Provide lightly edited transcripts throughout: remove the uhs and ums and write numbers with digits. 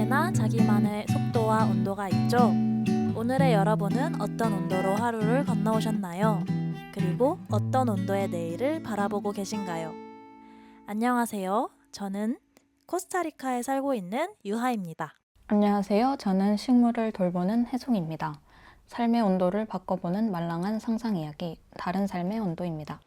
누구에게나 자기만의 속도와 온도가 있죠. 오늘의 여러분은 어떤 온도로 하루를 건너오셨나요? 그리고 어떤 온도의 내일을 바라보고 계신가요? 안녕하세요. 저는 코스타리카에 살고 있는 유하입니다. 안녕하세요. 저는 식물을 돌보는 혜송입니다. 삶의 온도를 바꿔보는 말랑한 상상 이야기, 다른 삶의 온도입니다.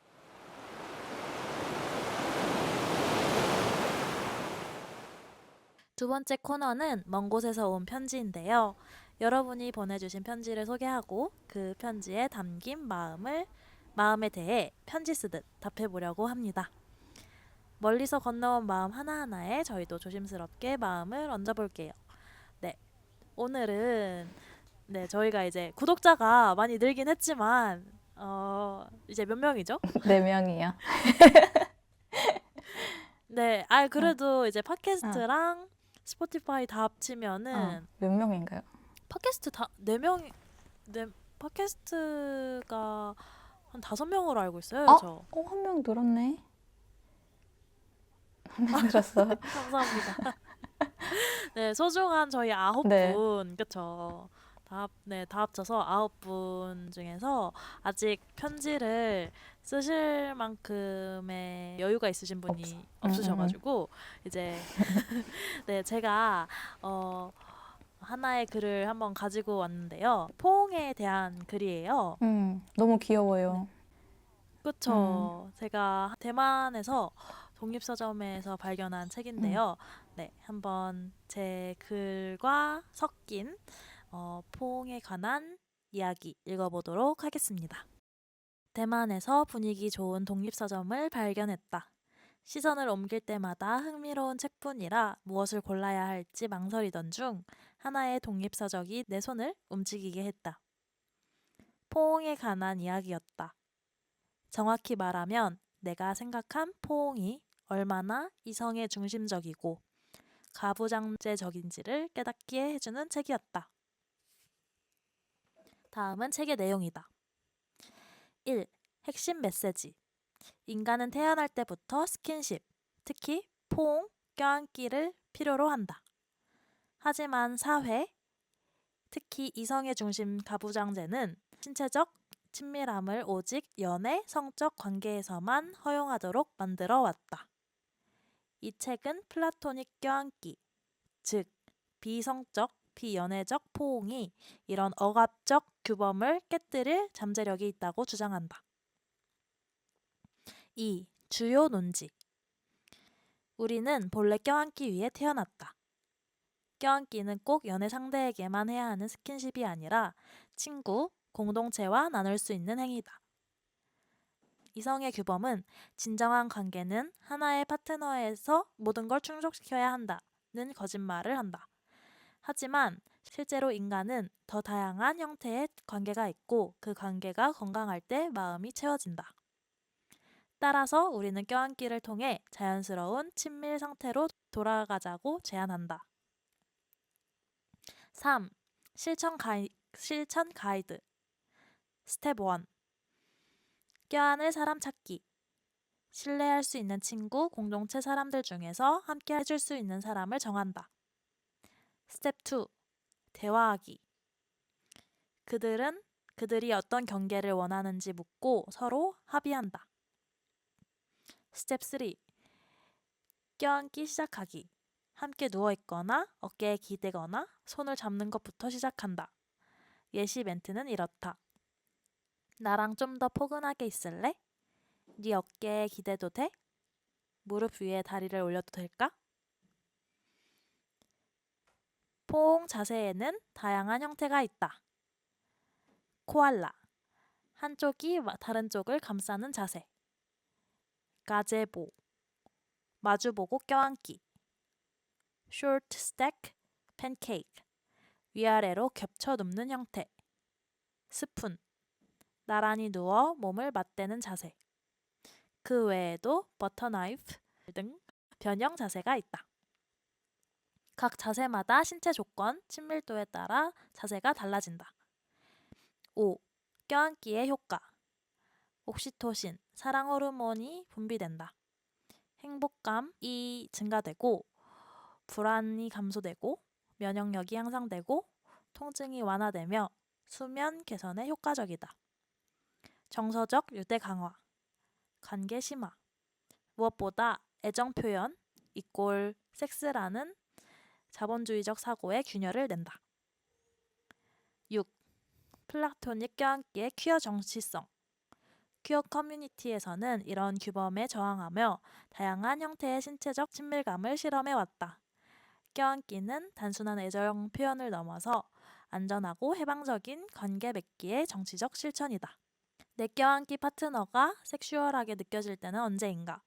두 번째 코너는 먼 곳에서 온 편지인데요. 여러분이 보내주신 편지를 소개하고 그 편지에 담긴 마음에 대해 편지 쓰듯 답해보려고 합니다. 멀리서 건너온 마음 하나하나에 저희도 조심스럽게 마음을 얹어볼게요. 네, 오늘은 저희가 이제 구독자가 많이 늘긴 했지만 이제 몇 명이죠? 4명이요. 네, 어, 그래도 이제 어, 팟캐스트랑 스포티파이 다 합치면은 몇 명인가요? 팟캐스트 다 4명, 네, 팟캐스트가 한 5명으로 알고 있어요, 저. 한 명 늘었네. 한 명 늘었어. 감사합니다. 네, 소중한 저희 아홉 네. 분, 그쵸. 다 합쳐서 9분 중에서 아직 편지를 쓰실 만큼의 여유가 있으신 분이 음, 음, 음. 없으셔가지고, 이제, 네, 제가, 하나의 글을 한번 가지고 왔는데요. 포옹에 대한 글이에요. 너무 네. 귀여워요. 음, 그쵸. 제가 대만에서 독립서점에서 발견한 음. 책인데요. 네, 한번 제 글과 섞인 포옹에 관한 이야기 읽어보도록 하겠습니다. 대만에서 분위기 좋은 독립서점을 발견했다. 시선을 옮길 때마다 흥미로운 책뿐이라 무엇을 골라야 할지 망설이던 중 하나의 독립서적이 내 손을 움직이게 했다. 포옹에 관한 이야기였다. 정확히 말하면 내가 생각한 포옹이 얼마나 이성의 중심적이고 가부장제적인지를 깨닫게 해주는 책이었다. 다음은 책의 내용이다. 1. 핵심 메시지. 인간은 태어날 때부터 스킨십, 특히 포옹, 껴안기를 필요로 한다. 하지만 사회, 특히 이성의 중심 가부장제는 신체적 친밀함을 오직 연애, 성적 관계에서만 허용하도록 만들어 왔다. 이 책은 플라토닉 껴안기, 즉 비성적, 비연애적 포옹이 이런 억압적 규범을 깨뜨릴 잠재력이 있다고 주장한다. 2. 주요 논지. 우리는 본래 껴안기 위해 태어났다. 껴안기는 꼭 연애 상대에게만 해야 하는 스킨십이 아니라 친구, 공동체와 나눌 수 있는 행위다. 이성의 규범은 진정한 관계는 하나의 파트너에서 모든 걸 충족시켜야 한다는 거짓말을 한다. 하지만 실제로 인간은 더 다양한 형태의 관계가 있고 그 관계가 건강할 때 마음이 채워진다. 따라서 우리는 껴안기를 통해 자연스러운 친밀 상태로 돌아가자고 제안한다. 3. 실천 가이드. 스텝 1. 껴안을 사람 찾기. 신뢰할 수 있는 친구, 공동체 사람들 중에서 함께 해줄 수 있는 사람을 정한다. 스텝 2. 대화하기. 그들이 어떤 경계를 원하는지 묻고 서로 합의한다. 스텝 3. 껴안기 시작하기. 함께 누워있거나 어깨에 기대거나 손을 잡는 것부터 시작한다. 예시 멘트는 이렇다. 나랑 좀 더 포근하게 있을래? 네 어깨에 기대도 돼? 무릎 위에 다리를 올려도 될까? 포옹 자세에는 다양한 형태가 있다. 코알라. 한쪽이 다른 쪽을 감싸는 자세. 가제보. 마주보고 껴안기. short stack pancake. 위아래로 겹쳐 눕는 형태. 스푼. 나란히 누워 몸을 맞대는 자세. 그 외에도 버터 나이프 등 변형 자세가 있다. 각 자세마다 신체 조건, 친밀도에 따라 자세가 달라진다. 5. 껴안기의 효과. 옥시토신, 사랑 호르몬이 분비된다. 행복감이 증가되고 불안이 감소되고 면역력이 향상되고 통증이 완화되며 수면 개선에 효과적이다. 정서적 유대 강화, 관계 심화, 무엇보다 애정 표현 이꼴 섹스라는 자본주의적 사고에 균열을 낸다. 6. 플라토닉 껴안기의 퀴어 정치성. 퀴어 커뮤니티에서는 이런 규범에 저항하며 다양한 형태의 신체적 친밀감을 실험해왔다. 껴안기는 단순한 애정 표현을 넘어서 안전하고 해방적인 관계 맺기의 정치적 실천이다. 내 껴안기 파트너가 섹슈얼하게 느껴질 때는 언제인가?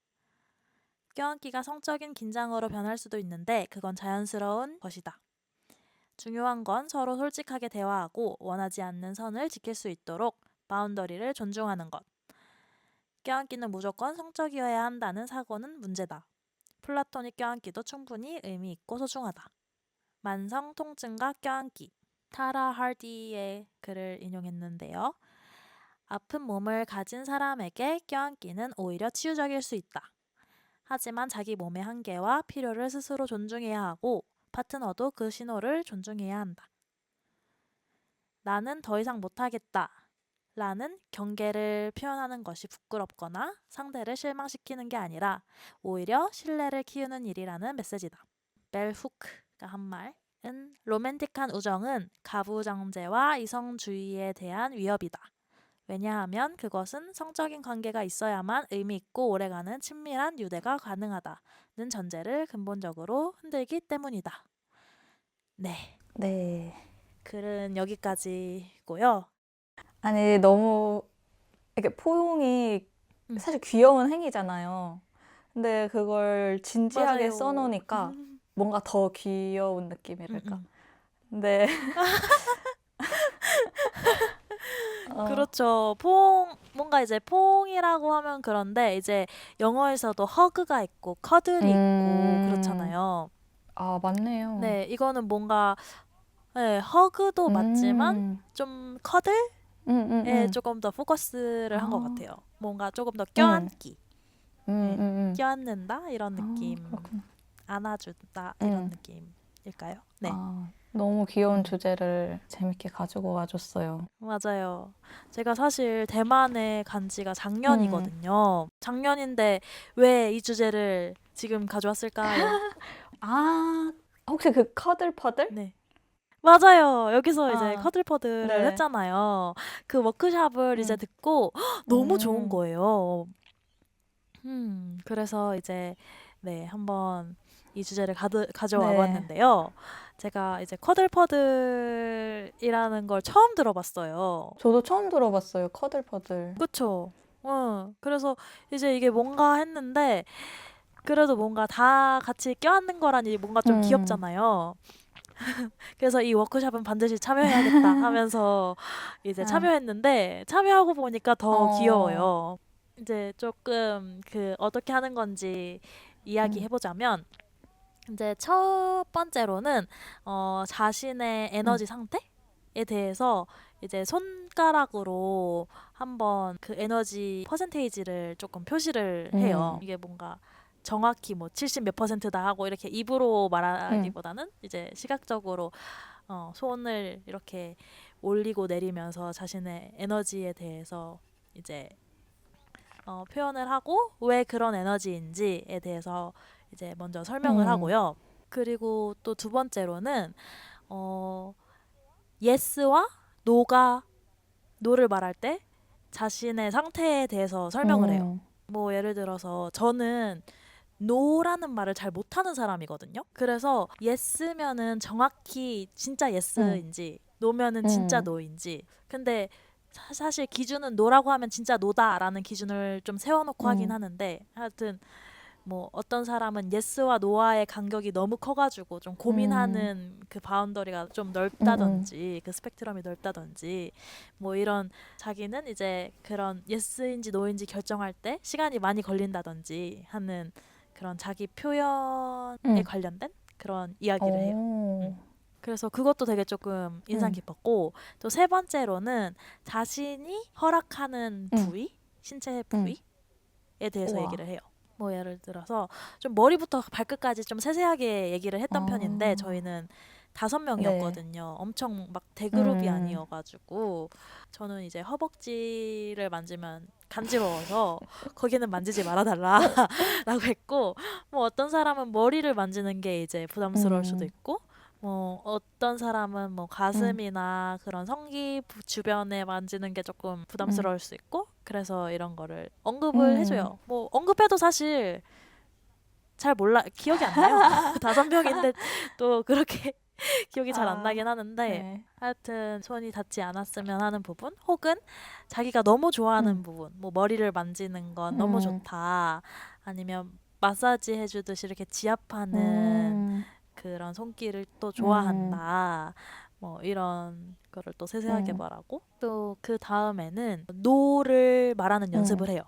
껴안기가 성적인 긴장으로 변할 수도 있는데 그건 자연스러운 것이다. 중요한 건 서로 솔직하게 대화하고 원하지 않는 선을 지킬 수 있도록 바운더리를 존중하는 것. 껴안기는 무조건 성적이어야 한다는 사고는 문제다. 플라토닉 껴안기도 충분히 의미 있고 소중하다. 만성 통증과 껴안기. 타라 하디의 글을 인용했는데요. 아픈 몸을 가진 사람에게 껴안기는 오히려 치유적일 수 있다. 하지만 자기 몸의 한계와 필요를 스스로 존중해야 하고 파트너도 그 신호를 존중해야 한다. 나는 더 이상 못하겠다 라는 경계를 표현하는 것이 부끄럽거나 상대를 실망시키는 게 아니라 오히려 신뢰를 키우는 일이라는 메시지다. 벨 후크가 한 말은 로맨틱한 우정은 가부장제와 이성주의에 대한 위협이다. 왜냐하면 그것은 성적인 관계가 있어야만 의미 있고 오래가는 친밀한 유대가 가능하다는 전제를 근본적으로 흔들기 때문이다. 네, 네. 글은 여기까지고요. 아니, 너무 이렇게 포용이 사실 귀여운 행위잖아요. 근데 그걸 진지하게 맞아요. 써놓으니까 뭔가 더 귀여운 느낌이랄까. 음. 근데 그렇죠. 뭔가 이제 포옹이라고 하면 그런데 이제 영어에서도 허그가 있고 커들이 있고 그렇잖아요. 아, 맞네요. 네, 이거는 뭔가 네, 허그도 맞지만 음, 좀 커들에 조금 더 포커스를 한 것 아, 같아요. 뭔가 조금 더 껴안기, 껴안는다 이런 아, 느낌, 그렇구나. 안아준다 이런 느낌일까요? 네, 아, 너무 귀여운 주제를 재밌게 가지고 와줬어요. 맞아요. 제가 사실 대만에 간 지가 작년이거든요. 작년인데 왜 이 주제를 지금 가져왔을까요? 아, 혹시 그 커들퍼들? 네. 맞아요. 여기서 이제 아, 커들퍼들을 네. 했잖아요. 그 워크샵을 이제 듣고 너무 좋은 거예요. 그래서 이제 네, 한번 이 주제를 가져와 네. 봤는데요. 제가 이제 커들퍼들이라는 걸 처음 들어봤어요. 저도 처음 들어봤어요, 커들퍼들. 그쵸? 그래서 이제 이게 뭔가 했는데 그래도 뭔가 다 같이 껴안는 거라니 뭔가 좀 귀엽잖아요. 그래서 이 워크숍은 반드시 참여해야겠다 하면서 이제 아, 참여했는데 참여하고 보니까 더 어, 귀여워요. 이제 조금 그 어떻게 하는 건지 이야기해 보자면 이제 첫 번째로는 자신의 음, 에너지 상태에 대해서 이제 손가락으로 한번 그 에너지 퍼센테이지를 조금 표시를 해요. 이게 뭔가 정확히 뭐 70 몇 퍼센트다 하고 이렇게 입으로 말하기보다는 이제 시각적으로 손을 이렇게 올리고 내리면서 자신의 에너지에 대해서 이제 표현을 하고 왜 그런 에너지인지에 대해서 이제 먼저 설명을 하고요. 그리고 또 두 번째로는 예스와 노를 말할 때 자신의 상태에 대해서 설명을 해요. 뭐 예를 들어서 저는 노라는 말을 잘 못하는 사람이거든요. 그래서 예스면은 정확히 진짜 예스인지 노면은 진짜 노인지. 근데 사실 기준은 노라고 하면 진짜 노다라는 기준을 좀 세워놓고 하긴 하는데 하여튼 뭐 어떤 사람은 예스와 노와의 간격이 너무 커가지고 좀 고민하는 그 바운더리가 좀 넓다든지 그 스펙트럼이 넓다든지 뭐 이런 자기는 이제 그런 예스인지 노인지 결정할 때 시간이 많이 걸린다든지 하는 그런 자기 표현에 관련된 그런 이야기를 해요. 그래서 그것도 되게 조금 인상 깊었고 또 세 번째로는 자신이 허락하는 부위, 신체 부위에 대해서 우와. 얘기를 해요. 뭐 예를 들어서 좀 머리부터 발끝까지 좀 세세하게 얘기를 했던 편인데 저희는 네. 5명이었거든요. 엄청 막 대그룹이 음. 아니어가지고 저는 이제 허벅지를 만지면 간지러워서 거기는 만지지 말아달라라고 했고, 뭐 어떤 사람은 머리를 만지는 게 이제 부담스러울 수도 음. 있고, 뭐 어떤 사람은 뭐 음. 가슴이나 그런 성기 주변에 만지는 게 조금 음. 부담스러울 수 있고, 그래서 이런 거를 언급을 음. 해줘요. 뭐 언급해도 사실 잘 몰라, 기억이 안 나요. 5명인데 또 그렇게 기억이 잘 안 나긴 아. 하는데, 네. 하여튼 손이 닿지 않았으면 하는 부분, 혹은 자기가 너무 음. 좋아하는 부분, 뭐 머리를 만지는 건 너무 음. 좋다, 아니면 마사지 해주듯이 이렇게 지압하는 음. 그런 손길을 또 음. 좋아한다, 뭐 이런 거를 또 세세하게 음. 말하고, 또 그 다음에는 노를 말하는 음. 연습을 해요.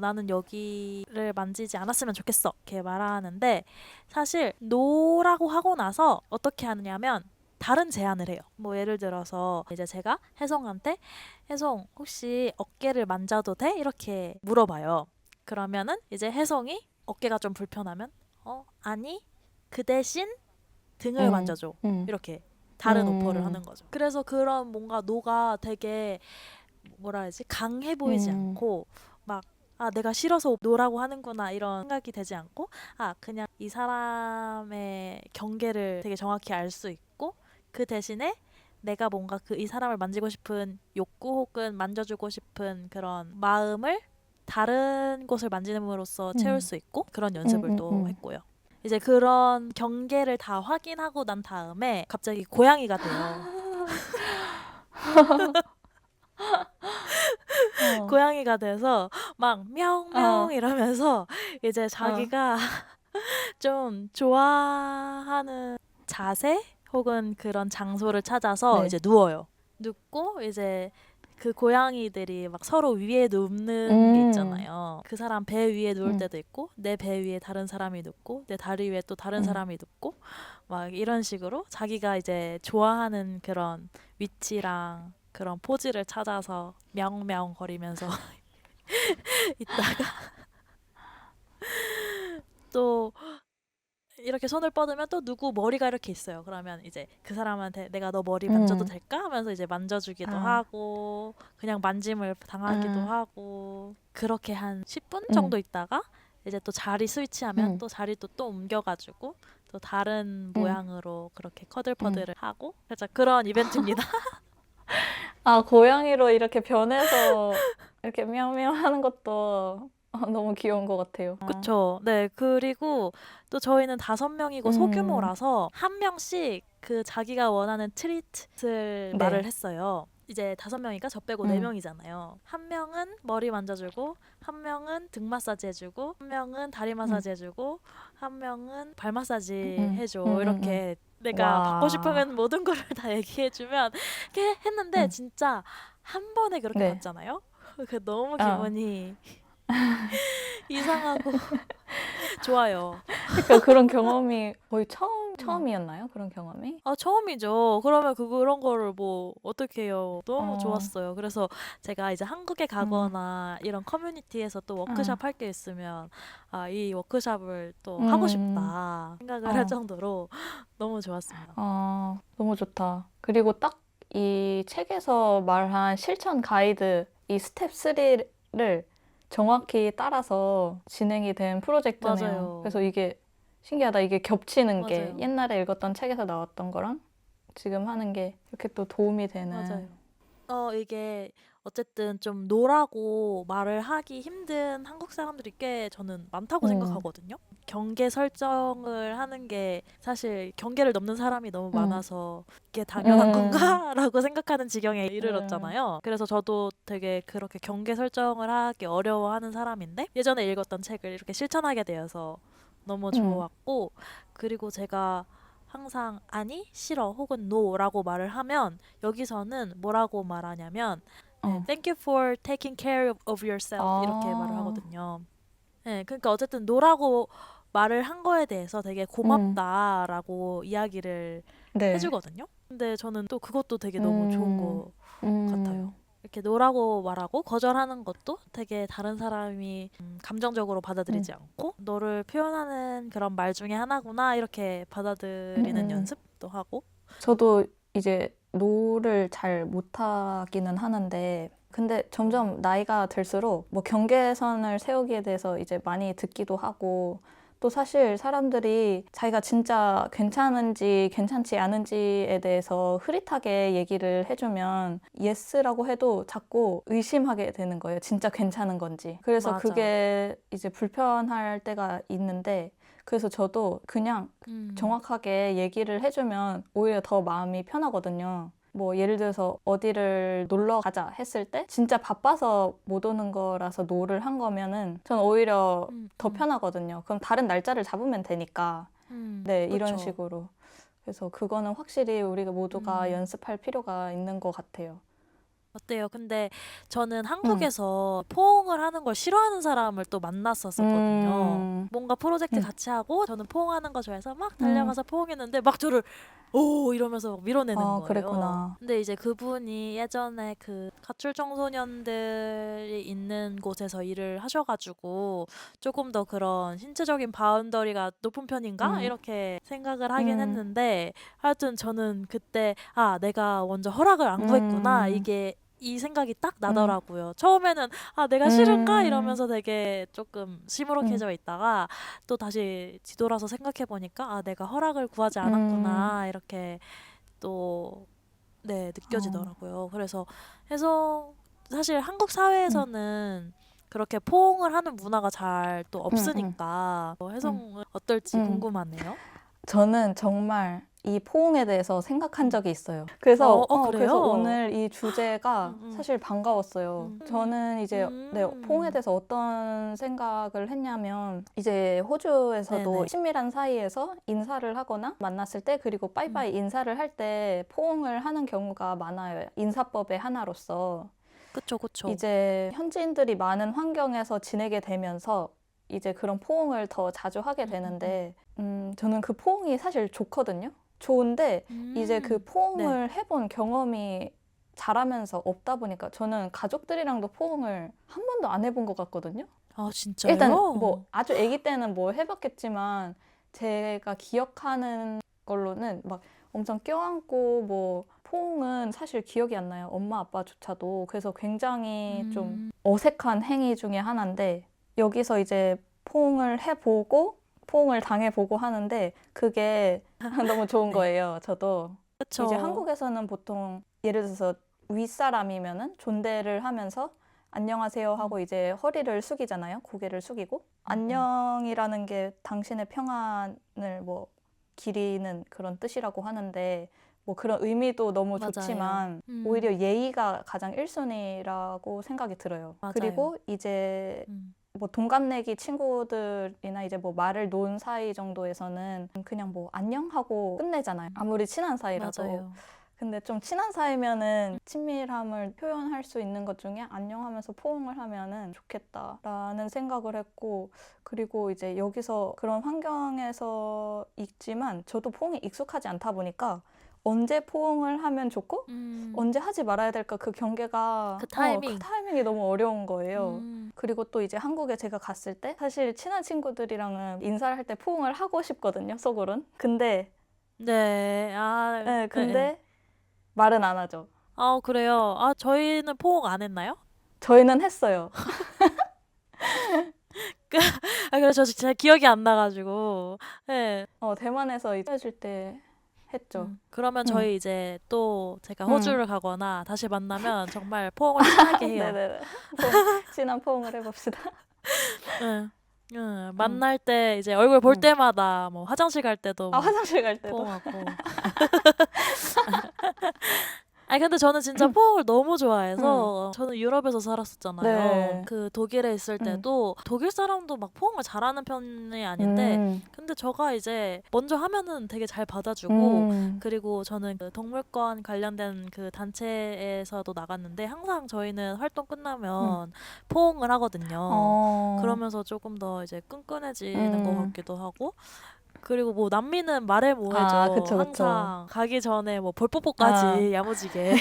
나는 여기를 만지지 않았으면 좋겠어, 이렇게 말하는데, 사실 노라고 하고 나서 어떻게 하느냐면 다른 제안을 해요. 뭐 예를 들어서 이제 제가 혜성한테, 혜성 혹시 어깨를 만져도 돼? 이렇게 물어봐요. 그러면은 이제 혜성이 어깨가 좀 불편하면, 아니, 그 대신 등을 음. 만져줘, 음. 이렇게 다른 오퍼를 음. 하는 거죠. 그래서 그런 뭔가 노가 되게, 뭐라 해야지, 강해 보이지 음. 않고, 막, 아, 내가 싫어서 노라고 하는구나 이런 생각이 되지 않고, 아, 그냥 이 사람의 경계를 되게 정확히 알 수 있고, 그 대신에 내가 뭔가 그 이 사람을 만지고 싶은 욕구 혹은 만져주고 싶은 그런 마음을 다른 곳을 만짐으로써 채울 음. 수 있고, 그런 음. 연습을 음. 또 음. 했고요. 이제 그런 경계를 다 확인하고 난 다음에 갑자기 고양이가 돼요. 어. 고양이가 돼서 막 어. 명명 이러면서 이제 어. 자기가 좀 좋아하는 자세 혹은 그런 장소를 찾아서 네. 이제 누워요. 눕고 이제 그 고양이들이 막 서로 위에 눕는 게 음. 있잖아요. 그 사람 배 위에 누울 음. 때도 있고, 내 배 위에 다른 사람이 눕고, 내 다리 위에 또 다른 음. 사람이 눕고, 막 이런 식으로 자기가 이제 좋아하는 그런 위치랑 그런 포즈를 찾아서 명명 거리면서 있다가 또 이렇게 손을 뻗으면 또 누구 머리가 이렇게 있어요. 그러면 이제 그 사람한테 내가 너 머리 만져도 음. 될까? 하면서 이제 만져주기도 아. 하고, 그냥 만짐을 당하기도 아. 하고, 그렇게 한 10분 음. 정도 있다가 이제 또 자리 스위치하면 음. 또 자리 또 옮겨가지고 또 다른 음. 모양으로 그렇게 음. 커들퍼들을 하고, 살짝 그런 이벤트입니다. 아, 고양이로 이렇게 변해서 이렇게 미야미야 하는 것도 너무 귀여운 것 같아요. 아. 그쵸. 네. 그리고 또 저희는 5명이고 음. 소규모라서 한 명씩 그 자기가 원하는 트리트를 말을 네. 했어요. 이제 5명이니까 저 빼고 음. 4명이잖아요. 한 명은 머리 만져주고, 한 명은 등 마사지 해주고, 한 명은 다리 음. 마사지 해주고, 한 명은 발 마사지 음. 해줘. 음음음. 이렇게 내가 받고 싶으면 와. 모든 거를 다 얘기해주면 이렇게 했는데, 음. 진짜 한 번에 그렇게 네. 받잖아요. 그 너무 어. 기분이 이상하고 좋아요. 그러니까 그런 경험이 거의 음. 처음이었나요? 그런 경험이? 아, 처음이죠. 그러면 그런 거를 뭐 어떻게 해요. 너무 어. 좋았어요. 그래서 제가 이제 한국에 음. 가거나 이런 커뮤니티에서 또 아. 워크숍 할 게 있으면, 아, 이 워크숍을 또 하고 음. 싶다 생각을 할 어. 정도로 너무 좋았습니다. 아, 너무 좋다. 그리고 딱 이 책에서 말한 실천 가이드, 이 스텝 3를 정확히 따라서 진행이 된 프로젝트네요. 맞아요. 그래서 이게 신기하다. 이게 겹치는 게 맞아요. 옛날에 읽었던 책에서 나왔던 거랑 지금 하는 게 이렇게 또 도움이 되는. 맞아요. 이게 어쨌든 좀 노라고 말을 하기 힘든 한국 사람들이 꽤 저는 많다고 음. 생각하거든요. 경계 설정을 하는 게 사실 경계를 넘는 사람이 너무 음. 많아서 이게 당연한 음. 건가라고 생각하는 지경에 음. 이르렀잖아요. 그래서 저도 되게 그렇게 경계 설정을 하기 어려워하는 사람인데, 예전에 읽었던 책을 이렇게 실천하게 되어서 너무 음. 좋았고, 그리고 제가 항상 아니, 싫어 혹은 no라고 말을 하면 여기서는 뭐라고 말하냐면, 네, 어. thank you for taking care of yourself 이렇게 말을 아. 하거든요. 네, 그러니까 어쨌든 노라고 말을 한 거에 대해서 되게 음. 고맙다라고 이야기를 네. 해주거든요. 근데 저는 또 그것도 되게 너무 좋은 음. 거 같아요. 음. 이렇게 노라고 말하고 거절하는 것도 되게 다른 사람이 감정적으로 음. 받아들이지 않고, 너를 표현하는 그런 말 중에 하나구나 이렇게 음. 받아들이는 음. 연습도 하고, 저도 이제 노를 잘 못하기는 하는데 근데 점점 나이가 들수록 뭐 경계선을 세우기에 대해서 이제 많이 듣기도 하고 또 사실 사람들이 자기가 진짜 괜찮은지 괜찮지 않은지에 대해서 흐릿하게 얘기를 해주면 예스라고 해도 자꾸 의심하게 되는 거예요. 진짜 괜찮은 건지. 그래서 맞아. 그게 이제 불편할 때가 있는데 그래서 저도 그냥 정확하게 얘기를 해주면 오히려 더 마음이 편하거든요. 뭐 예를 들어서 어디를 놀러 가자 했을 때 진짜 바빠서 못 오는 거라서 노를 한 거면은 전 오히려 더 편하거든요. 그럼 다른 날짜를 잡으면 되니까. 네, 이런 그쵸. 식으로. 그래서 그거는 확실히 우리가 모두가 음. 연습할 필요가 있는 것 같아요. 어때요? 근데 저는 한국에서 포옹을 하는 걸 싫어하는 사람을 또 만났었거든요. 음, 뭔가 프로젝트 음, 같이 하고 저는 포옹하는 거 좋아해서 막 음. 달려가서 포옹했는데 막 저를 오 이러면서 막 밀어내는 아, 거예요. 그랬구나. 근데 이제 그분이 예전에 그 가출 청소년들이 있는 곳에서 일을 하셔가지고 조금 더 그런 신체적인 바운더리가 높은 편인가? 음, 이렇게 생각을 하긴 음, 했는데 하여튼 저는 그때 아 내가 먼저 허락을 안 구했구나 음, 이게 이 생각이 딱 음, 나더라고요. 처음에는 아 내가 싫은가 음, 이러면서 되게 조금 음, 시무룩해져 있다가 또 다시 뒤돌아서 생각해 보니까 아 내가 허락을 구하지 음. 않았구나 이렇게 또 네 어, 느껴지더라고요. 그래서 해서 사실 한국 음, 사회에서는 그렇게 포옹을 하는 문화가 잘 또 음, 음, 없으니까 음, 혜성은 어떨지 음. 궁금하네요. 저는 정말 이 포옹에 대해서 생각한 적이 있어요. 그래서 그래요? 오늘 이 음, 주제가 음, 사실 반가웠어요. 저는 이제 네, 포옹에 음. 대해서 어떤 생각을 했냐면 이제 호주에서도 네네. 친밀한 사이에서 인사를 하거나 만났을 때 그리고 음. 빠이빠이 인사를 할 때 포옹을 하는 경우가 많아요. 인사법의 하나로서. 그쵸, 그쵸. 이제 현지인들이 많은 환경에서 지내게 되면서 이제 그런 포옹을 더 자주 하게 음, 음, 음. 되는데, 저는 그 포옹이 사실 좋거든요. 좋은데, 이제 그 네. 포옹을 해본 경험이 자라면서 없다 보니까 저는 가족들이랑도 포옹을 한 번도 안 해본 것 같거든요. 아, 일단 뭐 진짜요? 아주 아기 때는 뭐 해봤겠지만 제가 기억하는 걸로는 막 엄청 껴안고 뭐 포옹은 사실 기억이 안 나요. 엄마 아빠조차도. 그래서 굉장히 좀 음, 어색한 행위 중에 하나인데 여기서 이제 포옹을 해보고 포옹을 당해보고 하는데 그게 너무 좋은 네. 거예요. 저도 이제 그쵸. 한국에서는 보통 예를 들어서 윗사람이면은 존대를 하면서 안녕하세요 음, 하고 이제 허리를 숙이잖아요. 고개를 숙이고. 음, 음. 안녕이라는 게 당신의 평안을 뭐 기리는 그런 뜻이라고 하는데 뭐 그런 의미도 너무 맞아요. 좋지만 오히려 예의가 가장 1순위라고 생각이 들어요. 맞아요. 그리고 이제 음, 뭐 동갑내기 친구들이나 이제 뭐 말을 놓은 사이 정도에서는 그냥 뭐 안녕하고 끝내잖아요. 아무리 친한 사이라도. 맞아요. 근데 좀 친한 사이면은 친밀함을 표현할 수 있는 것 중에 안녕하면서 포옹을 하면은 좋겠다라는 생각을 했고, 그리고 이제 여기서 그런 환경에서 있지만 저도 포옹이 익숙하지 않다 보니까 언제 포옹을 하면 좋고 언제 하지 말아야 될까 그 경계가 그 그 타이밍. 타이밍이 너무 어려운 거예요. 음, 그리고 또 이제 한국에 제가 갔을 때 사실 친한 친구들이랑은 인사를 할 때 포옹을 하고 싶거든요, 속으론. 네. 아, 네, 네. 네. 근데 말은 안 하죠. 아, 그래요. 아, 저희는 포옹 안 했나요? 저희는 했어요. 아, 그래서 제 기억이 안 나가지고. 네. 대만에서 이제 헤어질 때 했죠. 그러면 응, 저희 이제 또 제가 응. 호주를 가거나 다시 만나면 정말 포옹을 진하게 해요. 네네네. 진한 포옹을 해봅시다. 응. 응. 응, 만날 때 이제 얼굴 볼 응. 때마다 뭐 화장실 갈 때도 아, 막 화장실 갈 때도. 포옹하고. 아니 근데 저는 진짜 포옹을 너무 응, 좋아해서 저는 유럽에서 살았었잖아요. 네. 그 독일에 있을 응, 때도 독일 사람도 막 포옹을 잘하는 편이 아닌데 음, 근데 저가 이제 먼저 하면은 되게 잘 받아주고 음, 그리고 저는 그 동물권 관련된 그 단체에서도 나갔는데 항상 저희는 활동 응. 끝나면 포옹을 하거든요. 어, 그러면서 조금 더 이제 끈끈해지는 것 음. 같기도 하고 그리고 뭐 남미는 말해 아, 뭐해죠. 그쵸, 그쵸. 항상 가기 전에 뭐 아, 볼뽀뽀까지 야무지게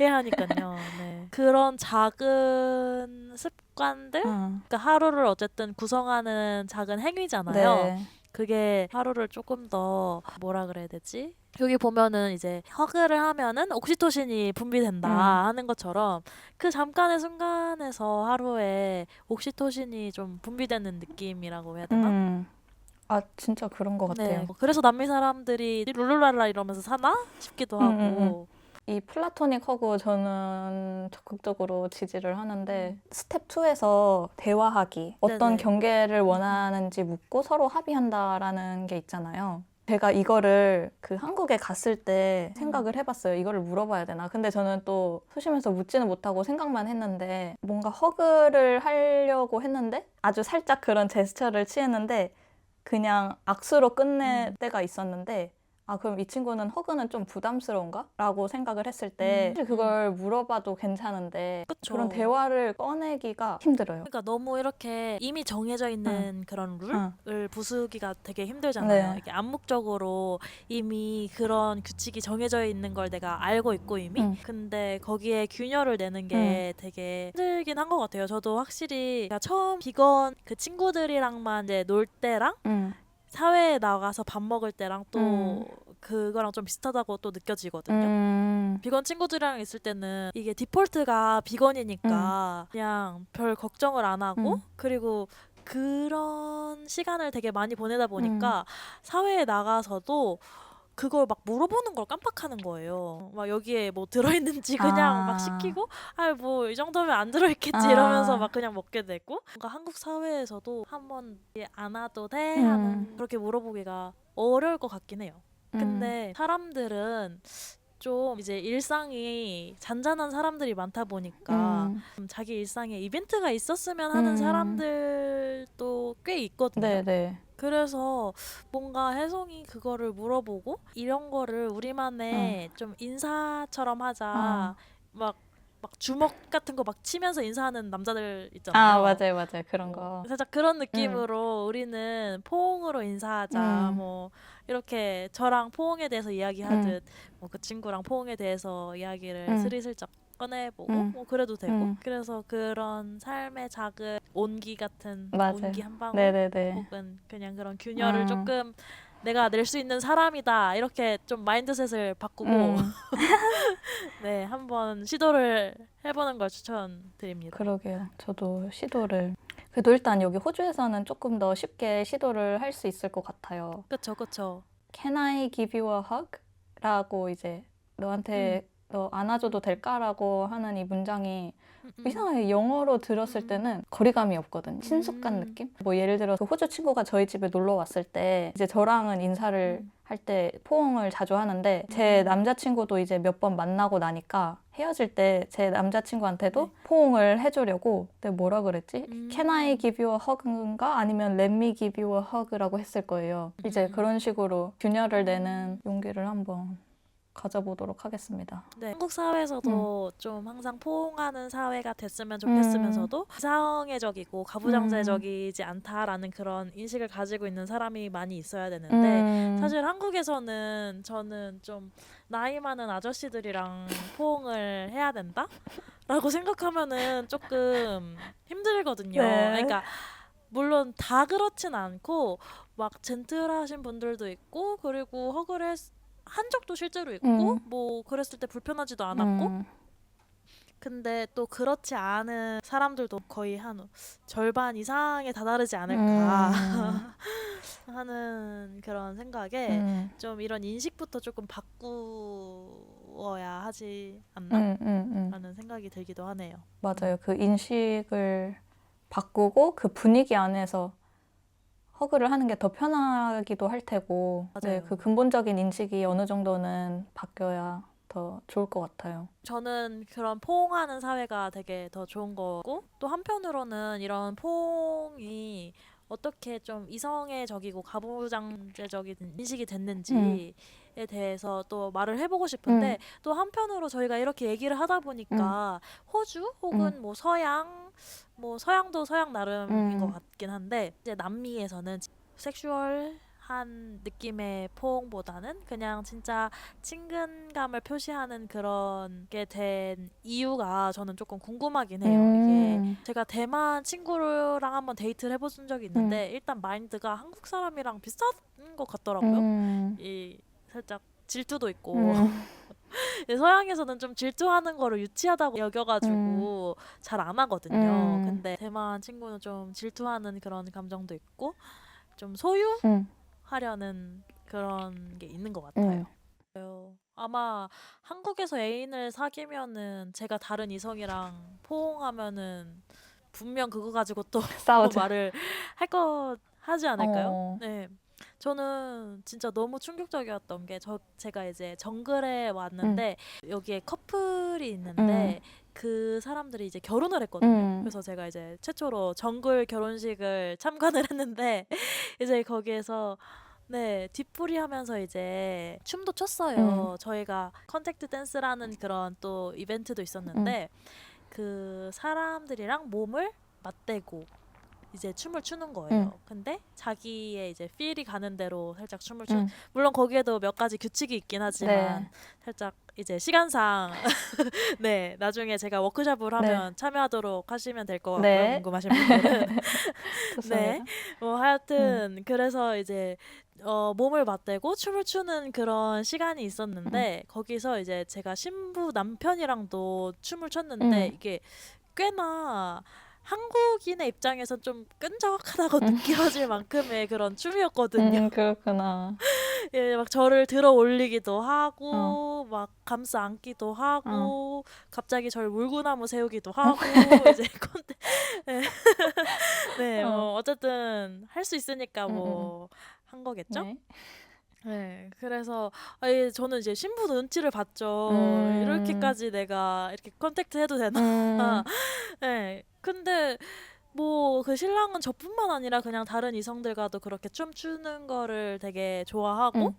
해야 하니까요. 네. 그런 작은 습관들? 아, 그러니까 하루를 어쨌든 구성하는 작은 행위잖아요. 네. 그게 하루를 조금 더 뭐라 그래야 되지? 여기 보면은 이제 허그를 하면은 옥시토신이 분비된다 하는 것처럼 그 잠깐의 순간에서 하루에 옥시토신이 좀 분비되는 느낌이라고 해야 되나? 아, 진짜 그런 것 네. 같아요. 그래서 남미 사람들이 룰루랄라 이러면서 사나 싶기도 하고. 이 플라토닉 허그 저는 적극적으로 지지를 하는데 스텝 2에서 대화하기, 어떤 네네. 경계를 원하는지 묻고 서로 합의한다라는 게 있잖아요. 제가 이거를 그 한국에 갔을 때 생각을 해봤어요. 이거를 물어봐야 되나? 근데 저는 또 소심해서 묻지는 못하고 생각만 했는데 뭔가 허그를 하려고 했는데 아주 살짝 그런 제스처를 취했는데 그냥 악수로 끝낼 때가 있었는데 아, 그럼 이 친구는 허그는 좀 부담스러운가? 라고 생각을 했을 때 사실 그걸 물어봐도 괜찮은데 그쵸. 그런 대화를 꺼내기가 힘들어요. 그러니까 너무 이렇게 이미 정해져 있는 그런 룰을 부수기가 되게 힘들잖아요. 네. 이게 암묵적으로 이미 그런 규칙이 정해져 있는 걸 내가 알고 있고 이미. 근데 거기에 균열을 내는 게 되게 힘들긴 한 것 같아요. 저도 확실히 제가 처음 비건 그 친구들이랑만 이제 놀 때랑 사회에 나가서 밥 먹을 때랑 또 그거랑 좀 비슷하다고 또 느껴지거든요. 비건 친구들이랑 있을 때는 이게 디폴트가 비건이니까 그냥 별 걱정을 안 하고 그리고 그런 시간을 되게 많이 보내다 보니까 사회에 나가서도 그걸 막 물어보는 걸 깜빡하는 거예요. 막 여기에 뭐 들어있는지 그냥 막 시키고, 아, 뭐 이 정도면 안 들어있겠지 이러면서 막 그냥 먹게 되고, 뭔가 한국 사회에서도 한번 안 와도 돼 하는 그렇게 물어보기가 어려울 것 같긴 해요. 근데 사람들은 좀 이제 일상이 잔잔한 사람들이 많다 보니까 자기 일상에 이벤트가 있었으면 하는 사람들도 꽤 있거든요. 네네. 그래서 뭔가 혜성이 그거를 물어보고 이런 거를 우리만의 좀 인사처럼 하자. 막 주먹 같은 거 막 치면서 인사하는 남자들 있잖아요. 아, 맞아요, 맞아요. 그런 거. 살짝 그런 느낌으로 우리는 포옹으로 인사하자. 뭐 이렇게 저랑 포옹에 대해서 이야기하듯 뭐 그 친구랑 포옹에 대해서 이야기를 스리슬쩍 꺼내보고 뭐 그래도 되고 그래서 그런 삶의 작은 온기 같은 맞아요. 온기 한 방울 네네네. 혹은 그냥 그런 균열을 조금 내가 낼 수 있는 사람이다 이렇게 좀 마인드셋을 바꾸고 네 한번 시도를 해보는 걸 추천드립니다. 그러게요. 저도 시도를. 그래도 일단 여기 호주에서는 조금 더 쉽게 시도를 할 수 있을 것 같아요. 그쵸 그쵸. Can I give you a hug? 라고 이제 너한테 너 안아줘도 될까라고 하는 이 문장이 이상하게 영어로 들었을 때는 거리감이 없거든요. 친숙한 느낌? 뭐 예를 들어서 호주 친구가 저희 집에 놀러 왔을 때 이제 저랑은 인사를 할 때 포옹을 자주 하는데 제 남자친구도 이제 몇 번 만나고 나니까 헤어질 때 제 남자친구한테도 포옹을 해주려고 근데 뭐라 그랬지? Can I give you a hug인가? 아니면 Let me give you a hug라고 했을 거예요. 이제 그런 식으로 균열을 내는 용기를 한번 가져보도록 하겠습니다. 네, 한국 사회에서도 좀 항상 포옹하는 사회가 됐으면 좋겠으면서도 이상애적이고 가부장제적이지 않다라는 그런 인식을 가지고 있는 사람이 많이 있어야 되는데 사실 한국에서는 저는 좀 나이 많은 아저씨들이랑 포옹을 해야 된다? 라고 생각하면은 조금 힘들거든요. 네. 그러니까 물론 다 그렇진 않고 막 젠틀하신 분들도 있고 그리고 허그를 한 적도 실제로 있고 뭐 그랬을 때 불편하지도 않았고 근데 또 그렇지 않은 사람들도 거의 한 절반 이상에 다다르지 않을까 하는 그런 생각에 좀 이런 인식부터 조금 바꾸어야 하지 않나? 라는 생각이 들기도 하네요. 맞아요. 그 인식을 바꾸고 그 분위기 안에서 허그를 하는 게 더 편하기도 할 테고 네, 맞아요. 그 근본적인 인식이 어느 정도는 바뀌어야 더 좋을 것 같아요. 저는 그런 포옹하는 사회가 되게 더 좋은 거고 또 한편으로는 이런 포옹이 어떻게 좀 이성애적이고 가부장제적인 인식이 됐는지에 대해서 또 말을 해보고 싶은데 또 한편으로 저희가 이렇게 얘기를 하다 보니까 호주 혹은 뭐 서양 뭐 서양도 서양 나름인 것 같긴 한데 이제 남미에서는 섹슈얼 한 느낌의 포옹보다는 그냥 진짜 친근감을 표시하는 그런 게 된 이유가 저는 조금 궁금하긴 해요. 이게 제가 대만 친구랑 한번 데이트를 해본 적이 있는데 일단 마인드가 한국 사람이랑 비슷한 것 같더라고요. 이 살짝 질투도 있고 서양에서는 좀 질투하는 거를 유치하다고 여겨가지고 잘 안 하거든요. 근데 대만 친구는 좀 질투하는 그런 감정도 있고 좀 소유하려는 그런 게 있는 것 같아요. 아마 한국에서 애인을 사귀면은 제가 다른 이성이랑 포옹하면은 분명 그거 가지고 또 싸우죠. 말을 하지 않을까요? 어. 네. 저는 진짜 너무 충격적이었던 게 제가 이제 정글에 왔는데 여기에 커플이 있는데 그 사람들이 이제 결혼을 했거든요. 그래서 제가 이제 최초로 정글 결혼식을 참관을 했는데 이제 거기에서 네, 뒷풀이 하면서 이제 춤도 췄어요. 저희가 컨택트 댄스라는 그런 또 이벤트도 있었는데 그 사람들이랑 몸을 맞대고 이제 춤을 추는 거예요. 근데 자기의 이제 필이 가는 대로 살짝 춤을 물론 거기에도 몇 가지 규칙이 있긴 하지만 살짝 이제 시간상 네, 나중에 제가 워크숍을 하면 참여하도록 하시면 될 것 같고요. 궁금하신 분들은 네, 뭐 하여튼 그래서 이제 몸을 맞대고 춤을 추는 그런 시간이 있었는데 거기서 이제 제가 신부 남편이랑도 춤을 췄는데 이게 꽤나 한국인의 입장에서 좀 끈적하다고 느껴질 만큼의 그런 춤이었거든요. 그렇구나. 예, 막 저를 들어 올리기도 하고, 막 감싸 안기도 하고, 갑자기 저를 물구나무 세우기도 하고, 이제 네, 네, 뭐 어쨌든 할 수 있으니까 뭐 한 거겠죠? 네. 네, 그래서 저는 이제 신부 눈치를 봤죠. 이렇게까지 내가 이렇게 컨택트 해도 되나? 네, 근데 뭐 그 신랑은 저뿐만 아니라 그냥 다른 이성들과도 그렇게 춤추는 거를 되게 좋아하고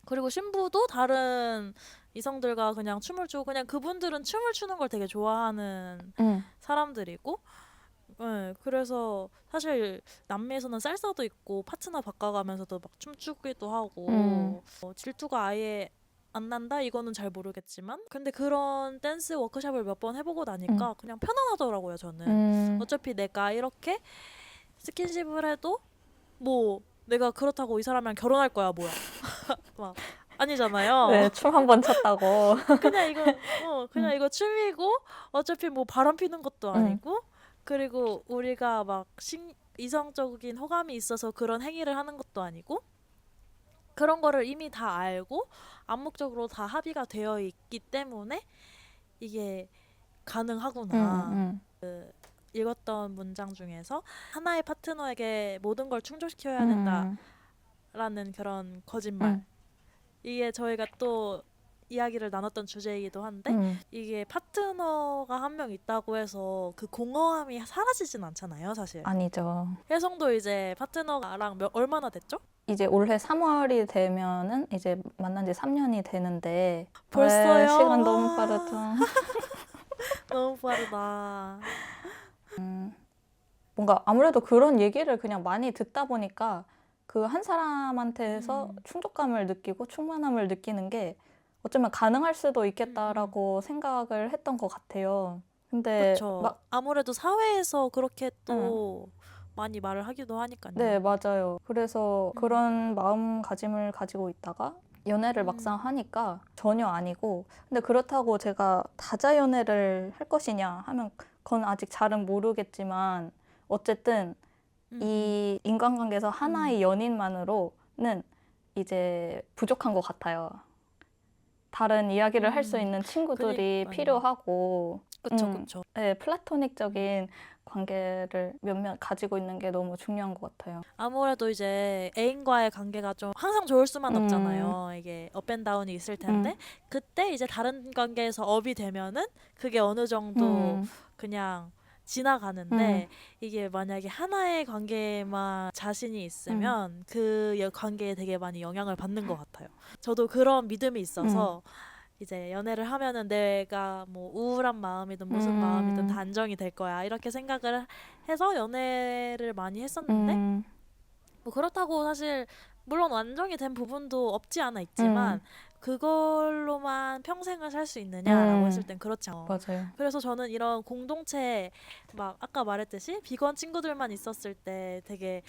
그리고 신부도 다른 이성들과 그냥 춤을 추고 그냥 그분들은 춤을 추는 걸 되게 좋아하는 사람들이고 그래서 사실 남미에서는 살사도 있고 파트너 바꿔가면서도 막 춤추기도 하고 질투가 아예 안 난다? 이거는 잘 모르겠지만 근데 그런 댄스 워크숍을 몇 번 해보고 나니까 그냥 편안하더라고요. 저는 어차피 내가 이렇게 스킨십을 해도 뭐 내가 그렇다고 이 사람이랑 결혼할 거야 뭐야 막 아니잖아요. 네, 춤 한 번 췄다고. 그냥 이거 춤이고 어차피 뭐 바람 피는 것도 아니고 그리고 우리가 막 이성적인 호감이 있어서 그런 행위를 하는 것도 아니고 그런 거를 이미 다 알고 암묵적으로 다 합의가 되어 있기 때문에 이게 가능하구나. 읽었던 문장 중에서 하나의 파트너에게 모든 걸 충족시켜야 된다라는 그런 거짓말. 이게 저희가 또 이야기를 나눴던 주제이기도 한데 이게 파트너가 한 명 있다고 해서 그 공허함이 사라지진 않잖아요, 사실. 아니죠. 혜성도 이제 파트너랑 얼마나 됐죠? 이제 올해 3월이 되면은 이제 만난 지 3년이 되는데 벌써요? 시간 너무 빠르죠. 너무 빠르다. 뭔가 아무래도 그런 얘기를 그냥 많이 듣다 보니까 그 한 사람한테서 충족감을 느끼고 충만함을 느끼는 게 어쩌면 가능할 수도 있겠다라고 생각을 했던 것 같아요. 근데 그쵸. 막 아무래도 사회에서 그렇게 또 많이 말을 하기도 하니까요. 네, 맞아요. 그래서 그런 마음가짐을 가지고 있다가 연애를 막상 하니까 전혀 아니고 근데 그렇다고 제가 다자연애를 할 것이냐 하면 그건 아직 잘은 모르겠지만 어쨌든 이 인간관계에서 하나의 연인만으로는 이제 부족한 것 같아요. 다른 이야기를 할 수 있는 친구들이 그러니까요. 필요하고 그쵸. 네, 플라토닉적인 관계를 몇몇 가지고 있는 게 너무 중요한 것 같아요. 아무래도 이제 애인과의 관계가 좀 항상 좋을 수만 없잖아요. 이게 업앤다운이 있을 텐데 그때 이제 다른 관계에서 업이 되면은 그게 어느 정도 그냥 지나가는데 이게 만약에 하나의 관계에만 자신이 있으면 그 관계에 되게 많이 영향을 받는 것 같아요. 저도 그런 믿음이 있어서 이제 연애를 하면은 내가 뭐 우울한 마음이든 무슨 마음이든 다 안정이 될 거야 이렇게 생각을 해서 연애를 많이 했었는데 뭐 그렇다고 사실 물론 완전히 된 부분도 없지 않아 있지만 그걸로만 평생을 살 수 있느냐라고 했을 땐 그렇지 않아. 맞아요. 그래서 저는 이런 공동체 막 아까 말했듯이 비건 친구들만 있었을 때 되게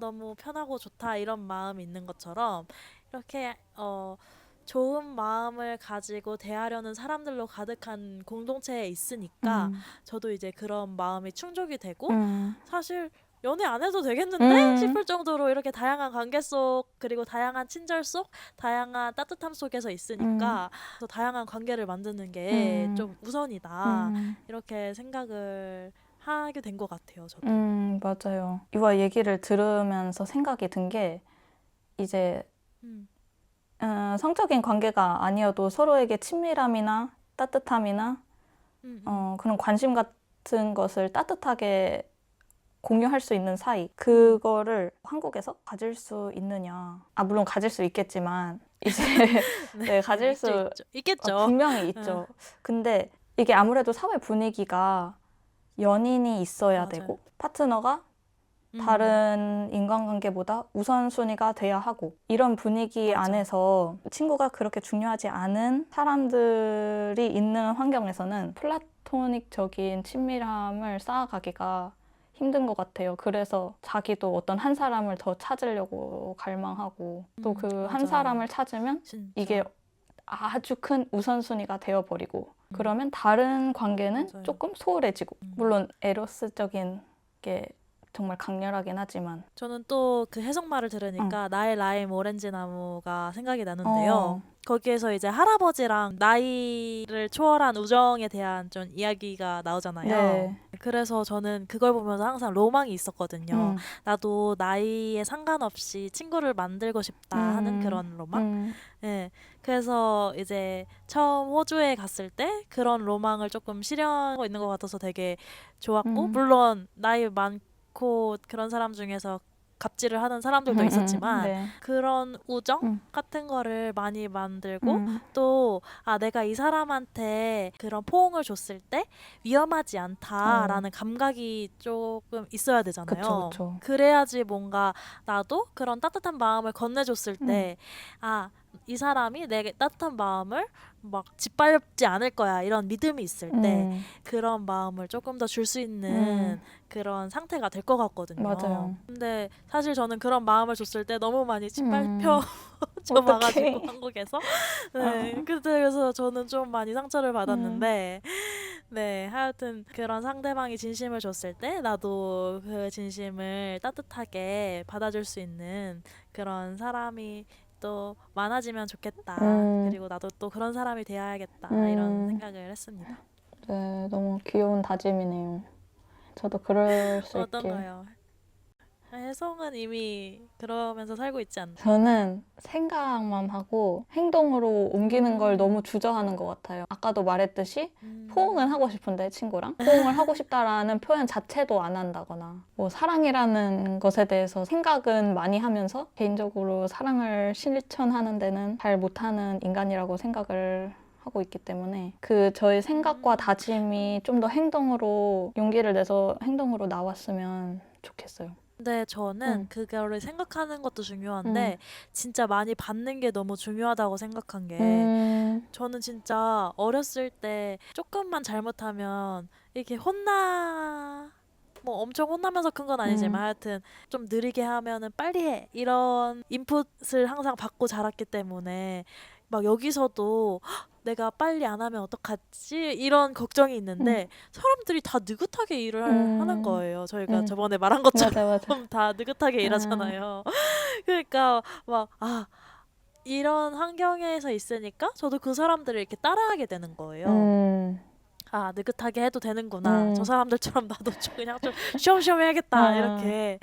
너무 편하고 좋다 이런 마음이 있는 것처럼 이렇게 좋은 마음을 가지고 대하려는 사람들로 가득한 공동체에 있으니까 저도 이제 그런 마음이 충족이 되고 사실 연애 안 해도 되겠는데 싶을 정도로 이렇게 다양한 관계 속 그리고 다양한 친절 속 다양한 따뜻함 속에서 있으니까 더 다양한 관계를 만드는 게 좀 우선이다 이렇게 생각을 하게 된 것 같아요. 저도. 맞아요. 유아 얘기를 들으면서 생각이 든 게 이제 음, 성적인 관계가 아니어도 서로에게 친밀함이나 따뜻함이나 그런 관심 같은 것을 따뜻하게 공유할 수 있는 사이, 그거를 한국에서 가질 수 있느냐. 물론 가질 수 있겠지만 이제 네, 가질 수 있겠죠. 분명히 있죠. 근데 이게 아무래도 사회 분위기가 연인이 있어야 맞아요. 되고 파트너가 다른 인간관계보다 우선순위가 돼야 하고 이런 분위기 맞아. 안에서 친구가 그렇게 중요하지 않은 사람들이 있는 환경에서는 플라토닉적인 친밀함을 쌓아가기가 힘든 것 같아요. 그래서 자기도 어떤 한 사람을 더 찾으려고 갈망하고 또 그 한 맞아요. 사람을 찾으면 진짜. 이게 아주 큰 우선순위가 되어버리고 그러면 다른 관계는 맞아요. 조금 소홀해지고 물론 에로스적인 게 정말 강렬하긴 하지만 저는 또 그 해석말을 들으니까 나의 라임 오렌지 나무가 생각이 나는데요. 거기에서 이제 할아버지랑 나이를 초월한 우정에 대한 좀 이야기가 나오잖아요. 네. 그래서 저는 그걸 보면서 항상 로망이 있었거든요. 나도 나이에 상관없이 친구를 만들고 싶다 하는 그런 로망. 네. 그래서 이제 처음 호주에 갔을 때 그런 로망을 조금 실현하고 있는 것 같아서 되게 좋았고 물론 나이 많고 그런 사람 중에서 갑질을 하는 사람들도 있었지만 네. 그런 우정 같은 거를 많이 만들고 또 내가 이 사람한테 그런 포옹을 줬을 때 위험하지 않다라는 감각이 조금 있어야 되잖아요. 그쵸. 그래야지 뭔가 나도 그런 따뜻한 마음을 건네줬을 때 이 사람이 내 따뜻한 마음을 막 짓밟지 않을 거야 이런 믿음이 있을 때 그런 마음을 조금 더 줄 수 있는 그런 상태가 될 것 같거든요. 맞아요. 근데 사실 저는 그런 마음을 줬을 때 너무 많이 짓밟혀 줘봐가지고 한국에서 네, 그래서 저는 좀 많이 상처를 받았는데 네, 하여튼 그런 상대방이 진심을 줬을 때 나도 그 진심을 따뜻하게 받아줄 수 있는 그런 사람이 또 많아지면 좋겠다. 그리고 나도 또 그런 사람이 되어야겠다. 이런 생각을 했습니다. 네, 너무 귀여운 다짐이네요. 저도 그럴 수 있게. 어떤가요? 혜성은 이미 그러면서 살고 있지 않나요? 저는 생각만 하고 행동으로 옮기는 걸 너무 주저하는 것 같아요. 아까도 말했듯이 포옹은 하고 싶은데 친구랑 포옹을 하고 싶다라는 표현 자체도 안 한다거나 뭐 사랑이라는 것에 대해서 생각은 많이 하면서 개인적으로 사랑을 실천하는 데는 잘 못하는 인간이라고 생각을 하고 있기 때문에 그 저의 생각과 다짐이 좀 더 행동으로 용기를 내서 행동으로 나왔으면 좋겠어요. 근데 저는 그거를 생각하는 것도 중요한데 진짜 많이 받는 게 너무 중요하다고 생각한 게 저는 진짜 어렸을 때 조금만 잘못하면 이렇게 뭐 엄청 혼나면서 큰 건 아니지만 하여튼 좀 느리게 하면은 빨리 해 이런 인풋을 항상 받고 자랐기 때문에 막 여기서도 "헉, 내가 빨리 안 하면 어떡하지?" 이런 걱정이 있는데 사람들이 다 느긋하게 일을 하는 거예요. 저희가 저번에 말한 것처럼 맞아. 다 느긋하게 일하잖아요. 그러니까 막 이런 환경에서 있으니까 저도 그 사람들을 이렇게 따라하게 되는 거예요. 느긋하게 해도 되는구나. 저 사람들처럼 나도 그냥 좀 쉬엄쉬엄 해야겠다. 이렇게.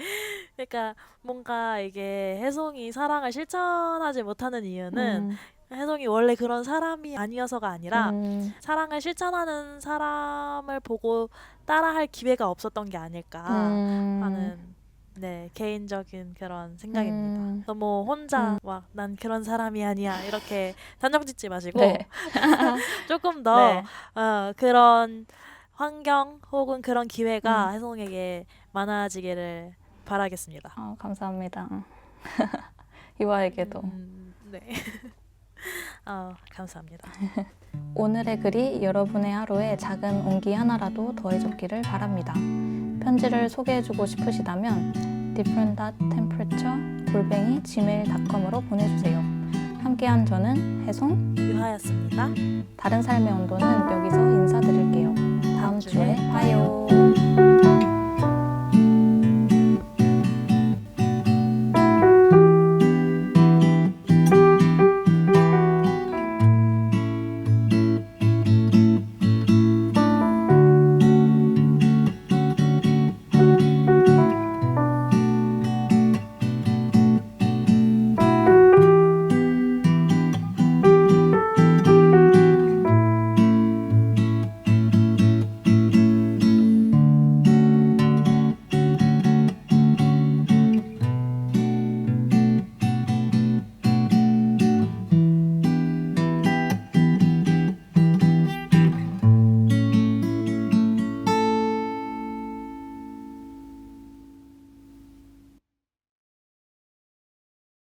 그러니까 뭔가 이게 혜송이 사랑을 실천하지 못하는 이유는 혜송이 원래 그런 사람이 아니어서가 아니라 사랑을 실천하는 사람을 보고 따라할 기회가 없었던 게 아닐까 하는 네, 개인적인 그런 생각입니다. 너무 혼자 막 난 그런 사람이 아니야 이렇게 단정 짓지 마시고 네. 조금 더 네. 그런 환경 혹은 그런 기회가 혜송에게 많아지기를 바라겠습니다. 감사합니다. 이와에게도. 네. 감사합니다. 오늘의 글이 여러분의 하루에 작은 온기 하나라도 더해줬기를 바랍니다. 편지를 소개해주고 싶으시다면 different.temperature@gmail.com으로 보내주세요. 함께한 저는 혜송, 유하였습니다. 다른 삶의 온도는 여기서 인사드릴게요. 다음 주에 봐요.